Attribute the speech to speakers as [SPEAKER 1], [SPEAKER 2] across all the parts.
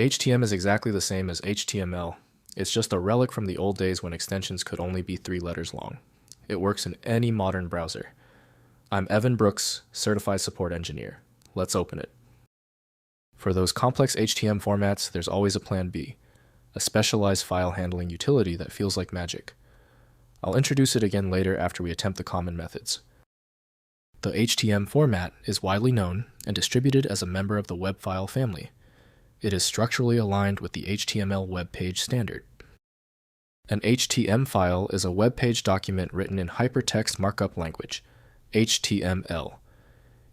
[SPEAKER 1] HTM is exactly the same as HTML. It's just a relic from the old days when extensions could only be 3 letters long. It works in any modern browser. I'm Evan Brooks, Certified Support Engineer. Let's open it. For those complex HTM formats, there's always a plan B, a specialized file handling utility that feels like magic. I'll introduce it again later after we attempt the common methods. The HTM format is widely known and distributed as a member of the web file family. It is structurally aligned with the HTML web page standard. An HTM file is a web page document written in Hypertext Markup Language, HTML.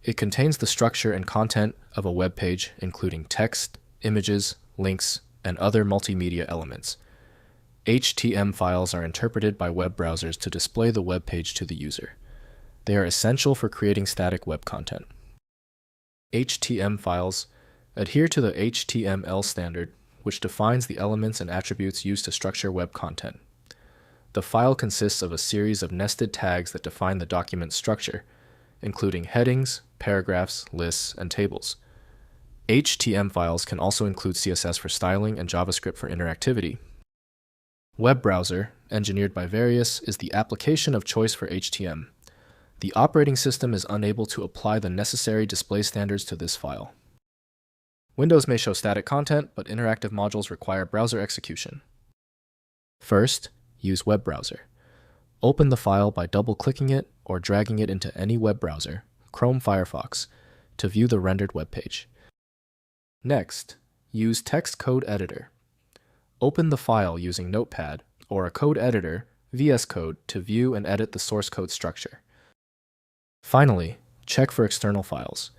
[SPEAKER 1] It contains the structure and content of a web page, including text, images, links, and other multimedia elements. HTM files are interpreted by web browsers to display the web page to the user. They are essential for creating static web content. HTM files adhere to the HTML standard, which defines the elements and attributes used to structure web content. The file consists of a series of nested tags that define the document's structure, including headings, paragraphs, lists, and tables. HTM files can also include CSS for styling and JavaScript for interactivity. Web browser, engineered by Various, is the application of choice for HTM. The operating system is unable to apply the necessary display standards to this file. Windows may show static content, but interactive modules require browser execution. First, use web browser. Open the file by double-clicking it or dragging it into any web browser, Chrome, Firefox, to view the rendered web page. Next, use Text Code Editor. Open the file using Notepad or a code editor, VS Code, to view and edit the source code structure. Finally, check for external files.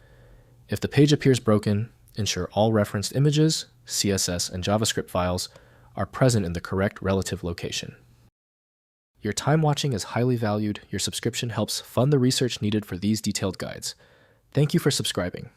[SPEAKER 1] If the page appears broken, ensure all referenced images, CSS, and JavaScript files are present in the correct relative location. Your time watching is highly valued. Your subscription helps fund the research needed for these detailed guides. Thank you for subscribing.